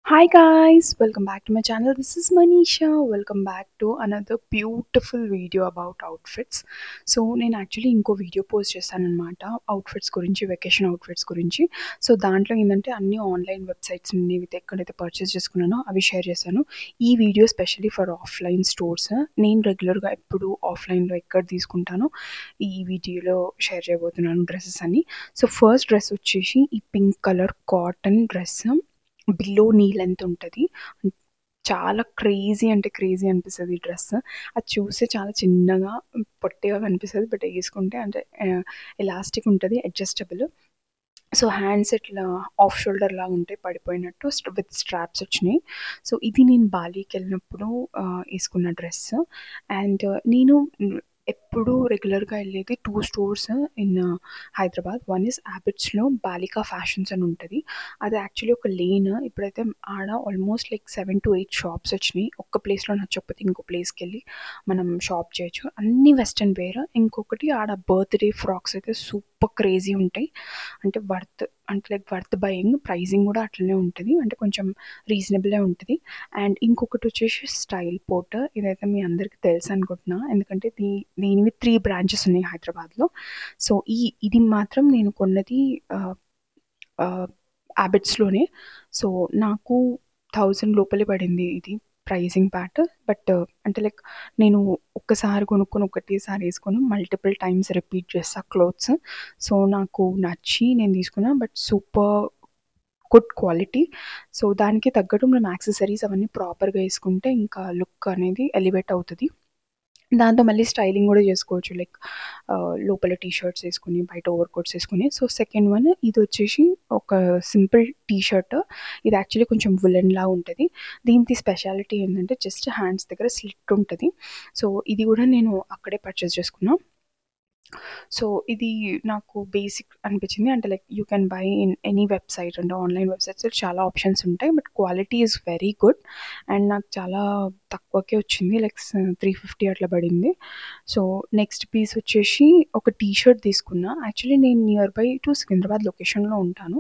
Hi guys, welcome back to my channel. This is Manisha. Welcome back to another beautiful video about outfits. So నేను actually ఇంకో video post చేశానన్నమాట outfits గురించి, vacation outfits గురించి. So దాంట్లో ఏంటంటే అన్ని online websites నేనైతే ఎక్కడైతే పర్చేస్ చేసుకున్నానో అవి షేర్ చేశాను. ఈ video specially for offline stores. నేను రెగ్యులర్గా ఎప్పుడు ఆఫ్లైన్లో ఎక్కడ తీసుకుంటానో ఈ వీడియోలో షేర్ చేయబోతున్నాను డ్రెస్సెస్ అన్ని. సో ఫస్ట్ డ్రెస్ వచ్చేసి ఈ pink colour cotton dress, below knee length ఉంటది. చాలా క్రేజీ అంటే క్రేజీ అనిపిస్తది ఈ డ్రెస్. అది చూస్తే చాలా చిన్నగా, పొట్టిగా కనిపిస్తది. బట్ యేసుకుంటే అంటే ఎలాస్టిక్ ఉంటది, అడ్జస్టబుల్. సో హ్యాండ్స్ ఇట్లా ఆఫ్ షోల్డర్ లాగా ఉంటాయి, పడిపోయినట్టు విత్ స్ట్రాప్స్ వచ్చినాయి. సో ఇది నేను బాలీకెళ్ళినప్పుడు యేసుకున్న డ్రెస్. అండ్ నేను ఎప్పుడూ రెగ్యులర్‌గా యెళ్ళేది 2 stores in Hyderabad. One is అబిడ్స్‌లో బాలికా ఫ్యాషన్స్ అని ఉంటది. అది యాక్చువల్లీ ఒక లేన్. ఇప్పుడైతే ఆడ ఆల్మోస్ట్ లైక్ 7-8 షాప్స్ వచ్చినాయి. ఒక్క ప్లేస్‌లో నచ్చకపోతే ఇంకో ప్లేస్‌కెళ్ళి మనం షాప్ చేయొచ్చు. అన్నీ వెస్టర్న్ వేర్. ఇంకొకటి ఆడ బర్త్‌డే ఫ్రాక్స్ అయితే సూపర్ క్రేజీ ఉంటాయి. అంటే వర్త్ బయింగ్. ప్రైజింగ్ కూడా అట్లనే ఉంటది. అంటే కొంచెం రీజనబులే ఉంటది. అండ్ ఇంకొకటి వచ్చేసి స్టైల్ పోర్ట్. ఇదైతే మీ అందరికీ తెలుసు అనుకుంటున్నా. ఎందుకంటే దీనివి 3 బ్రాంచెస్ ఉన్నాయి హైదరాబాద్‌లో. సో ఇది మాత్రం నేను కొన్నది అబిడ్స్‌లోనే. సో నాకు 1000 లోపలే పడింది ఇది ప్రైజింగ్ పార్ట్. బట్ అంటే లైక్ నేను ఒక్కసారి కొనుక్కొని ఒకటేసారి యేసుకోను. మల్టిపుల్ టైమ్స్ రిపీట్ చేస్తా క్లోత్స్. సో నాకు నచ్చి నేను తీసుకున్నా. But super good quality. So దానికి తగ్గట్టు మనం యాక్సెసరీస్ అవన్నీ ప్రాపర్‌గా యేసుకుంటే ఇంకా లుక్ అనేది ఎలివేట్ అవుతది. దాంతో మళ్ళీ స్టైలింగ్ కూడా చేసుకోవచ్చు. లైక్ లోపల టీ షర్ట్స్ యేసుకొని, బయట ఓవర్ కోట్స్ యేసుకొని. సో సెకండ్ వన్ ఇదొచ్చేసి ఒక సింపుల్ టీ షర్ట్. ఇది యాక్చువల్లీ కొంచెం వులెన్‌లా ఉంటది. దీనికి స్పెషాలిటీ ఏంటంటే జస్ట్ హ్యాండ్స్ దగ్గర స్లిట్ ఉంటది. సో ఇది కూడా నేను అక్కడే పర్చేస్ చేసుకున్నా. సో ఇది నాకు బేసిక్ అనిపించింది. అంటే like you can buy in any website. అంటే ఆన్లైన్ వెబ్సైట్స్‌లో చాలా ఆప్షన్స్ ఉంటాయి. But quality is very good. And నాకు చాలా తక్కువకే వచ్చింది. లైక్ 350 అట్లా పడింది. సో నెక్స్ట్ పీస్ వచ్చేసి ఒక టీ షర్ట్ తీసుకున్నా. యాక్చువల్లీ నేను నియర్ బై టు సికింద్రాబాద్ లొకేషన్‌లో ఉంటాను.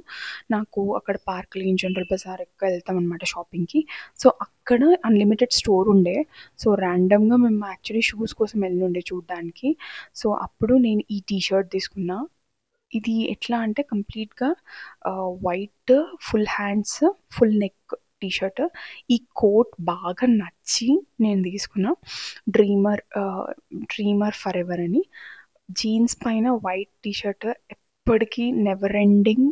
నాకు అక్కడ పార్క్ లేన్, జనరల్ బజార్ ఎక్కువ వెళ్తామనమాట షాపింగ్‌కి. సో అక్కడ అన్‌లిమిటెడ్ స్టోర్ ఉండే. సో ర్యాండమ్‌గా మేము యాక్చువల్లీ షూస్ కోసం వెళ్ళుండే చూడ్డానికి. సో అప్పుడు నేను ఈ టీ షర్ట్ తీసుకున్నా. ఇది ఎట్లా అంటే కంప్లీట్‌గా white, full hands, full neck T shirt. ఈ కోట్ బాగా నచ్చి నేను తీసుకున్నా. డ్రీమర్ ఫర్ ఎవర్ అని. జీన్స్ పైన వైట్ టీ షర్ట్ ఎప్పటికీ నెవర్ ఎండింగ్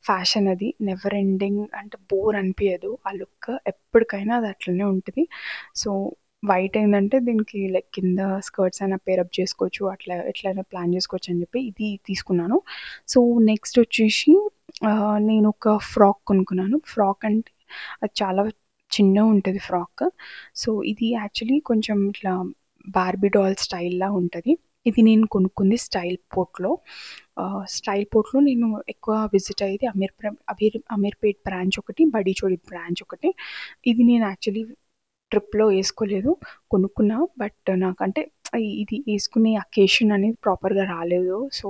ఫ్యాషన్ అది. నెవర్ ఎండింగ్ అంటే బోర్ అనిపియదు. ఆ లుక్ ఎప్పటికైనా అది అట్లనే ఉంటది. సో వైట్ ఏందంటే దీనికి లైక్ కింద స్కర్ట్స్ అయినా పేరప్ చేసుకోవచ్చు. అట్లా ఎట్లైనా ప్లాన్ చేసుకోవచ్చు అని చెప్పి ఇది తీసుకున్నాను. సో నెక్స్ట్ వచ్చేసి నేను ఒక ఫ్రాక్ కొనుక్కున్నాను. ఫ్రాక్ అంటే అది చాలా చిన్నగా ఉంటది ఫ్రాక్. సో ఇది యాక్చువల్లీ కొంచెం ఇట్లా బార్బీ డాల్ స్టైల్‌లా ఉంటది. ఇది నేను కొనుక్కుంది స్టైల్ పోర్ట్‌లో. స్టైల్ పోర్ట్‌లో నేను ఎక్కువ విజిట్ అయ్యేది అమీర్పేట్ బ్రాంచ్ ఒకటి, బడిచోడి బ్రాంచ్ ఒకటి. ఇది నేను యాక్చువల్లీ ట్రిప్‌లో యేసుకోలేదు. కొనుక్కున్నా. బట్ నాకంటే ఇది యేసుకునే అకేషన్ అనేది ప్రాపర్‌గా రాలేదు. సో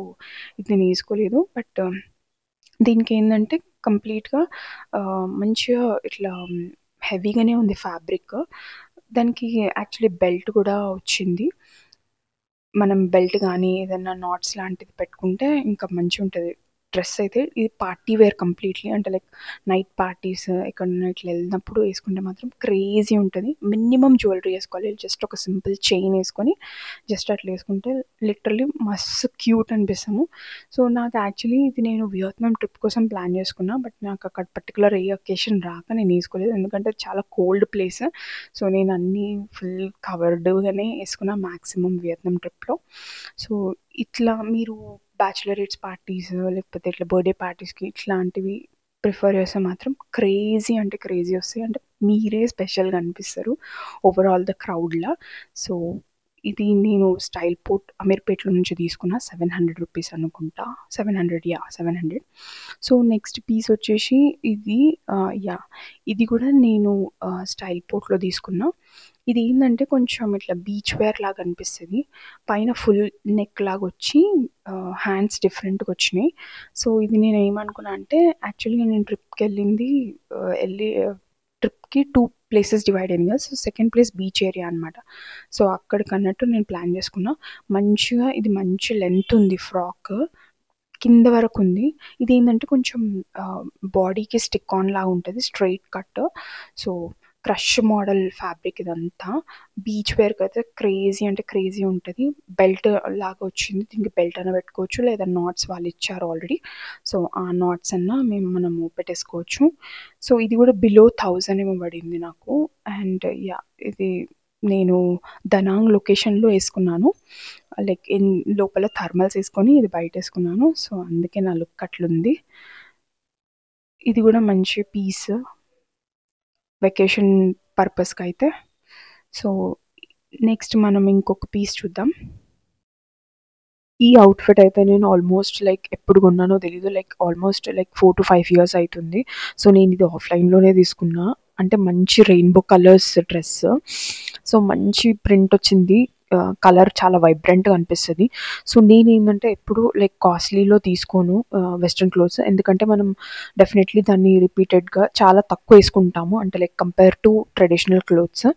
ఇది నేను యేసుకోలేదు. బట్ దీనికేందంటే కంప్లీట్‌గా మంచిగా ఇట్లా హెవీగానే ఉంది ఫ్యాబ్రిక్. దానికి యాక్చువల్లీ బెల్ట్ కూడా వచ్చింది. మనం బెల్ట్ గానీ, ఏదన్నా నాట్స్ లాంటిది పెట్టుకుంటే ఇంకా మంచిగుంటది. డ్రెస్ అయితే ఇది పార్టీ వేర్ కంప్లీట్‌లీ. అంటే లైక్ నైట్ పార్టీస్ ఎక్కడన్నా ఇట్లా ఎళ్ళినప్పుడు యేసుకుంటే మాత్రం క్రేజీ ఉంటది. మినిమమ్ జ్యువెలరీ యేసుకోవాలి. జస్ట్ ఒక సింపుల్ చైన్ యేసుకొని జస్ట్ అట్లా యేసుకుంటే లిటరల్లీ మస్తు క్యూట్ అనిపిస్తాము. సో నాకు యాక్చువల్లీ ఇది నేను వియత్నాం ట్రిప్ కోసం ప్లాన్ చేసుకున్నా. బట్ నాకు అక్కడ పర్టిక్యులర్ ఏ అకేషన్ రాక నేను యేసుకోలేదు. ఎందుకంటే చాలా కోల్డ్ ప్లేస్. సో నేను అన్నీ ఫుల్ కవర్డ్‌గానే యేసుకున్నా మాక్సిమం వియత్నాం ట్రిప్‌లో. సో ఇట్లా మీరు బ్యాచిలరేట్స్ పార్టీస్ లేకపోతే ఇట్లా బర్త్‌డే పార్టీస్‌కి ఇట్లాంటివి ప్రిఫర్ చేస్తే మాత్రం క్రేజీ అంటే క్రేజీ వస్తాయి. అంటే మీరే స్పెషల్‌గా అనిపిస్తారు ఓవరాల్ ద క్రౌడ్‌లా. సో ఇది నేను స్టైల్ పోర్ట్ అమీర్పేట్‌లో నుంచి తీసుకున్న. రూ. 700 అనుకుంటా. 700. సో నెక్స్ట్ పీస్ వచ్చేసి ఇది ఇది కూడా నేను స్టైల్ పోర్ట్‌లో తీసుకున్నా. ఇది ఏందంటే కొంచెం ఇట్లా బీచ్ వేర్ లాగా అనిపిస్తది. పైన ఫుల్ నెక్ లాగొచ్చి హ్యాండ్స్ డిఫరెంట్‌గా వచ్చినాయి. సో ఇది నేను ఏమనుకున్నా అంటే యాక్చువల్‌గా నేను ట్రిప్‌కెళ్ళింది ట్రిప్కి 2 ప్లేసెస్ డివైడ్ అయింది కదా. So second place beach area అనమాట. సో అక్కడికన్నట్టు నేను ప్లాన్ చేసుకున్నా. మంచిగా ఇది మంచి లెంత్ ఉంది ఫ్రాక్, కింద వరకు ఉంది. ఇదేంటంటే కొంచెం బాడీకి స్టిక్ ఆన్ లాగా ఉంటుంది, straight cut. So crush model fabric ఇదంతా. బీచ్ వేర్కి అయితే క్రేజీ అంటే క్రేజీ ఉంటుంది. బెల్ట్ లాగా వచ్చింది, దీనికి బెల్ట్ అయినా పెట్టుకోవచ్చు, లేదా నాట్స్ వాళ్ళు ఇచ్చారు ఆల్రెడీ. సో ఆ నాట్స్ అన్నా మనము పెట్టేసుకోవచ్చు. సో ఇది కూడా బిలో 1000 ఏమో పడింది నాకు. అండ్ యా, ఇది నేను దనాంగ్ లొకేషన్లో వేసుకున్నాను. లైక్ లోపల థర్మల్స్ వేసుకొని ఇది బయట వేసుకున్నాను. సో అందుకే నా లుక్ అట్లుంది. ఇది కూడా మంచి పీస్ వెకేషన్ పర్పస్కి అయితే. సో నెక్స్ట్ మనం ఇంకొక పీస్ చూద్దాం. ఈ అవుట్ఫిట్ అయితే నేను ఆల్మోస్ట్ లైక్ ఎప్పుడు కొన్నానో తెలీదు, like almost like 4 to 5 years అవుతుంది. సో నేను ఇది ఆఫ్లైన్లోనే తీసుకున్నా. అంటే మంచి రెయిన్బో కలర్స్ డ్రెస్. సో మంచి ప్రింట్ వచ్చింది, కలర్ చాలా వైబ్రెంట్గా అనిపిస్తుంది. సో నేను ఏంటంటే ఎప్పుడు లైక్ కాస్ట్లీలో తీసుకోను వెస్ట్రన్ క్లోత్స్, ఎందుకంటే మనం డెఫినెట్లీ దాన్ని రిపీటెడ్గా చాలా తక్కువ వేసుకుంటాము, అంటే like compare to traditional clothes.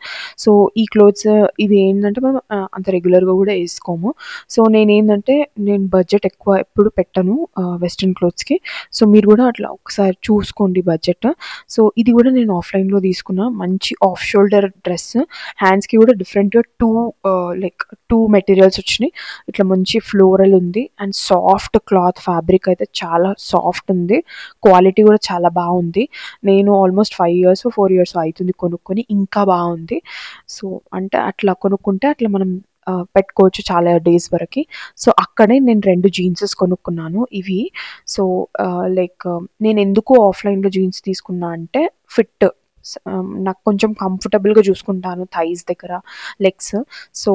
So ఈ క్లోత్స్ ఇవి ఏంటంటే మనం అంత రెగ్యులర్గా కూడా వేసుకోము. సో నేను బడ్జెట్ ఎక్కువ ఎప్పుడు పెట్టను వెస్ట్రన్ క్లోత్స్కి. సో మీరు కూడా అట్లా ఒకసారి చూసుకోండి బడ్జెట్. సో ఇది కూడా నేను ఆఫ్లైన్లో తీసుకున్నా. మంచి ఆఫ్ షోల్డర్ డ్రెస్, హ్యాండ్స్కి కూడా డిఫరెంట్గా టూ మెటీరియల్స్ వచ్చినాయి. ఇట్లా మంచి ఫ్లోరల్ ఉంది అండ్ సాఫ్ట్ క్లాత్, ఫ్యాబ్రిక్ అయితే చాలా సాఫ్ట్ ఉంది, క్వాలిటీ కూడా చాలా బాగుంది. నేను ఆల్మోస్ట్ 4 years అవుతుంది కొనుక్కొని, ఇంకా బాగుంది. సో అంటే అట్లా కొనుక్కుంటే అట్లా మనం పెట్టుకోవచ్చు చాలా డేస్ వరకు. సో అక్కడే నేను 2 జీన్సెస్ కొనుక్కున్నాను ఇవి. సో లైక్ నేను ఎందుకు ఆఫ్లైన్లో జీన్స్ తీసుకున్నా అంటే ఫిట్ నాకు కొంచెం కంఫర్టబుల్గా చూసుకుంటాను థైస్ దగ్గర, లెగ్స్. సో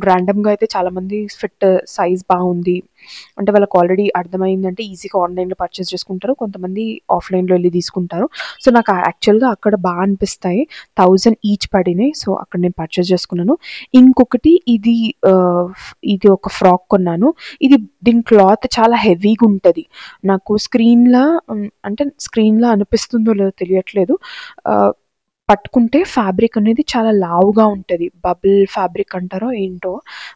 ర్యాండమ్గా అయితే చాలామంది ఫిట్ సైజ్ బాగుంది అంటే వాళ్ళకి ఆల్రెడీ అర్థమైందంటే ఈజీగా ఆన్లైన్లో పర్చేస్ చేసుకుంటారు, కొంతమంది ఆఫ్లైన్లో వెళ్ళి తీసుకుంటారు. సో నాకు యాక్చువల్గా అక్కడ బాగా అనిపిస్తాయి. 1000 ఈచ్ పడినాయి. సో అక్కడ నేను పర్చేస్ చేసుకున్నాను. ఇంకొకటి ఇది ఒక ఫ్రాక్ కొన్నాను. దీని క్లాత్ చాలా హెవీగా ఉంటుంది. నాకు స్క్రీన్లో అనిపిస్తుందో లేదో తెలియట్లేదు, పట్టుకుంటే ఫ్యాబ్రిక్ అనేది చాలా లావుగా ఉంటుంది. బబుల్ ఫ్యాబ్రిక్ అంటారో ఏంటో,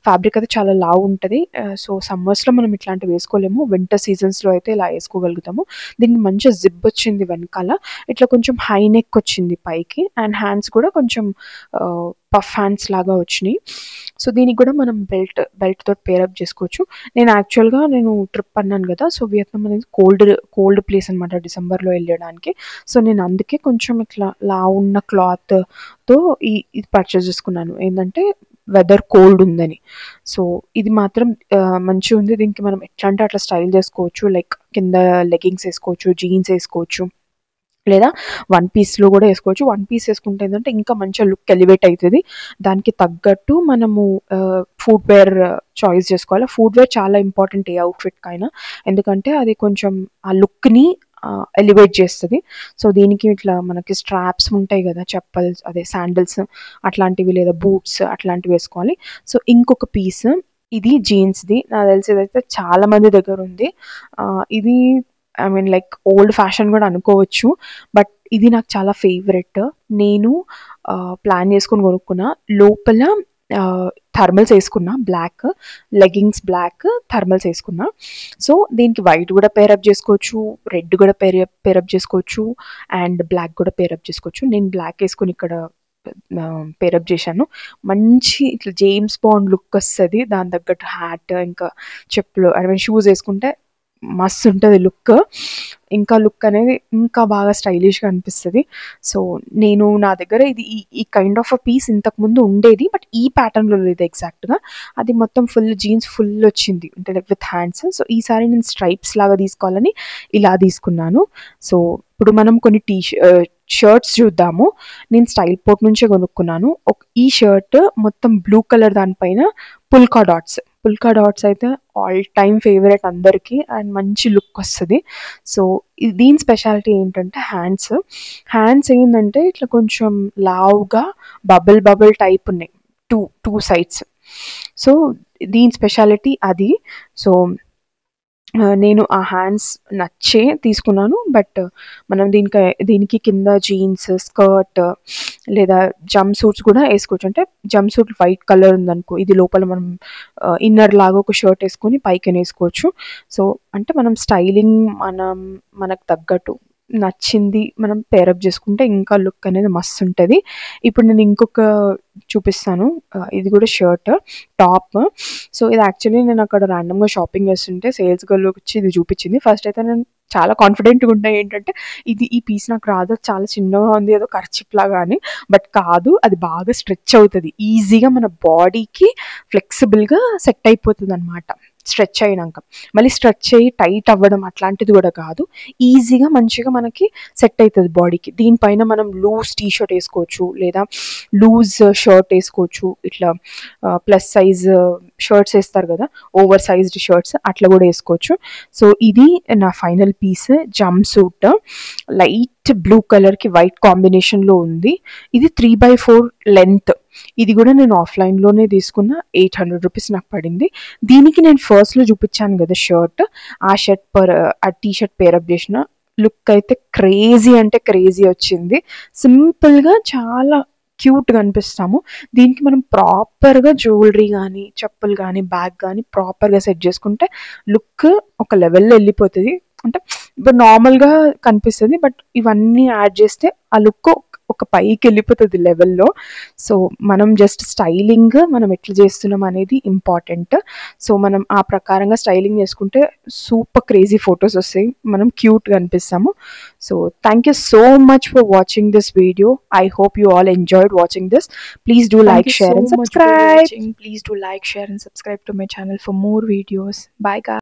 ఫ్యాబ్రిక్ అయితే చాలా లావు ఉంటుంది. సో సమ్మర్స్లో మనం ఇట్లాంటివి వేసుకోలేము, వింటర్ సీజన్స్లో అయితే ఇలా వేసుకోగలుగుతాము. దీనికి మంచిగా జిప్ వచ్చింది వెనకాల, ఇట్లా కొంచెం హై నెక్ వచ్చింది పైకి, అండ్ హ్యాండ్స్ కూడా కొంచెం పఫ్ హ్యాండ్స్ లాగా వచ్చినాయి. సో దీనికి కూడా మనం బెల్ట్ తోటి పేరప్ చేసుకోవచ్చు. నేను ట్రిప్ అన్నాను కదా, సో వియత్నాం అనేది కోల్డ్ ప్లేస్ అనమాట డిసెంబర్లో వెళ్ళడానికి. సో నేను అందుకే కొంచెం ఇట్లా ఉన్న క్లాత్తో ఇది పర్చేస్ చేసుకున్నాను, ఏంటంటే వెదర్ కోల్డ్ ఉందని. సో ఇది మాత్రం మంచిగా ఉంది. దీనికి మనం ఎట్లా అంటే అట్లా స్టైల్ చేసుకోవచ్చు, లైక్ కింద లెగ్గింగ్స్ వేసుకోవచ్చు, జీన్స్ వేసుకోవచ్చు, లేదా 1 pieceలో కూడా వేసుకోవచ్చు. 1 piece వేసుకుంటే ఏంటంటే ఇంకా మంచిగా లుక్ ఎలివేట్ అవుతుంది. దానికి తగ్గట్టు మనము ఫుట్వేర్ చాయిస్ చేసుకోవాలి. ఫుట్వేర్ చాలా ఇంపార్టెంట్ ఏ అవుట్ఫిట్కైనా, ఎందుకంటే అది కొంచెం ఆ లుక్ని ఎలివేట్ చేస్తుంది. సో దీనికి ఇట్లా మనకి స్ట్రాప్స్ ఉంటాయి కదా, శాండిల్స్ అట్లాంటివి, లేదా బూట్స్ అట్లాంటివి వేసుకోవాలి. సో ఇంకొక పీస్ ఇది జీన్స్ది, నాకు తెలిసి ఇదైతే చాలా మంది దగ్గర ఉంది. ఇది లైక్ ఓల్డ్ ఫ్యాషన్ కూడా అనుకోవచ్చు, బట్ ఇది నాకు చాలా ఫేవరెట్. నేను ప్లాన్ చేసుకొని కొనుక్కున్నా. లోపల థర్మల్స్ వేసుకున్నా, బ్లాక్ లెగ్గింగ్స్, బ్లాక్ థర్మల్స్ వేసుకున్నా. సో దీనికి వైట్ కూడా పేరప్ చేసుకోవచ్చు, రెడ్ కూడా పేరప్ చేసుకోవచ్చు, అండ్ బ్లాక్ కూడా పేరప్ చేసుకోవచ్చు. నేను బ్లాక్ వేసుకొని ఇక్కడ పేరప్ చేశాను. మంచి ఇట్లా జేమ్స్ బాండ్ లుక్ వస్తుంది, దాని తగ్గట్టు హ్యాట్, ఇంకా చెప్పులు, షూస్ వేసుకుంటే మస్తు ఉంటుంది లుక్. ఇంకా లుక్ అనేది ఇంకా బాగా స్టైలిష్గా అనిపిస్తుంది. సో నా దగ్గర ఈ కైండ్ ఆఫ్ అ పీస్ ఇంతకుముందు ఉండేది, బట్ ఈ ప్యాటర్న్లో లేదు ఎగ్జాక్ట్గా. అది మొత్తం ఫుల్ జీన్స్ ఫుల్ వచ్చింది, అంటే లైక్ విత్ హ్యాండ్స్. సో ఈసారి నేను స్ట్రైప్స్ లాగా తీసుకోవాలని ఇలా తీసుకున్నాను. సో ఇప్పుడు మనం కొన్ని షర్ట్స్ చూద్దాము. నేను స్టైల్ పోర్ట్ నుంచే కొనుక్కున్నాను. ఈ షర్ట్ మొత్తం బ్లూ కలర్, దానిపైన పుల్కా డాట్స్ అయితే ఆల్ టైమ్ ఫేవరెట్ అందరికీ, అండ్ మంచి లుక్ వస్తుంది. సో దీని స్పెషాలిటీ ఏంటంటే హ్యాండ్స్ ఏంటంటే ఇట్లా కొంచెం లావుగా బబుల్ టైప్ ఉన్నాయి, టూ సైడ్స్. సో దీని స్పెషాలిటీ అది. సో నేను ఆ హ్యాండ్స్ నచ్చే తీసుకున్నాను. బట్ మనం దీనికి కింద జీన్స్, స్కర్ట్ లేదా జంప్ సూట్స్ కూడా వేసుకోవచ్చు. అంటే జంప్ సూట్ వైట్ కలర్ ఉందనుకో, ఇది లోపల మనం ఇన్నర్ లాగా ఒక షర్ట్ వేసుకొని పైకని వేసుకోవచ్చు. సో అంటే మనం స్టైలింగ్ మనకు తగ్గట్టు నచ్చింది మనం పేరప్ చేసుకుంటే ఇంకా లుక్ అనేది మస్తు ఉంటుంది. ఇప్పుడు నేను ఇంకొక చూపిస్తాను. ఇది కూడా షర్ట్, టాప్. సో ఇది యాక్చువల్లీ నేను అక్కడ ర్యాండమ్గా షాపింగ్ చేస్తుంటే సేల్స్ గర్ల్ వచ్చి ఇది చూపించింది. ఫస్ట్ అయితే నేను చాలా కాన్ఫిడెంట్గా ఉంటాయి ఏంటంటే ఈ పీస్ నాకు రాదు, చాలా చిన్నగా ఉంది, ఏదో ఖర్చిప్ లాగా అని. బట్ కాదు, అది బాగా స్ట్రెచ్ అవుతుంది, ఈజీగా మన బాడీకి ఫ్లెక్సిబుల్గా సెట్ అయిపోతుంది అనమాట. స్ట్రెచ్ అయినాక మళ్ళీ స్ట్రెచ్ అయ్యి టైట్ అవ్వడం అట్లాంటిది కూడా కాదు, ఈజీగా మంచిగా మనకి సెట్ అవుతుంది బాడీకి. దీనిపైన మనం లూజ్ టీ షర్ట్ వేసుకోవచ్చు, లేదా లూజ్ షర్ట్ వేసుకోవచ్చు. ఇట్లా ప్లస్ సైజ్ షర్ట్స్ వేస్తారు కదా, ఓవర్ సైజ్డ్ షర్ట్స్, అట్లా కూడా వేసుకోవచ్చు. సో ఇది నా final piece, jumpsuit, light blue కలర్కి వైట్ కాంబినేషన్లో ఉంది. ఇది 3/4 లెంత్. ఇది కూడా నేను ఆఫ్లైన్లోనే తీసుకున్న, 800 రూపీస్ నాకు పడింది. దీనికి నేను ఫస్ట్లో చూపించాను కదా షర్ట్, ఆ టీ షర్ట్ పేరప్ చేసిన లుక్ అయితే క్రేజీ అంటే క్రేజీ వచ్చింది. సింపుల్గా చాలా క్యూట్గా అనిపిస్తాము. దీనికి మనం ప్రాపర్గా జ్యువెలరీ కానీ, చెప్పులు కానీ, బ్యాగ్ కానీ ప్రాపర్గా సెట్ చేసుకుంటే లుక్ ఒక లెవెల్లో వెళ్ళిపోతుంది. అంటే ఇప్పుడు నార్మల్గా కనిపిస్తుంది, బట్ ఇవన్నీ యాడ్ చేస్తే ఆ లుక్ ఒక పైకి వెళ్ళిపోతుంది లెవెల్లో. సో మనం జస్ట్ స్టైలింగ్ మనం ఎట్లా చేస్తున్నాం అనేది ఇంపార్టెంట్. సో మనం ఆ ప్రకారంగా స్టైలింగ్ చేసుకుంటే సూపర్ క్రేజీ ఫొటోస్ వస్తాయి, మనం క్యూట్గా అనిపిస్తాము. So thank you so much for watching this video. I hope you all enjoyed watching this. Please do Thank like, you share so and much for subscribe. watching. Please do like, share and subscribe to my channel for more videos. Bye guys.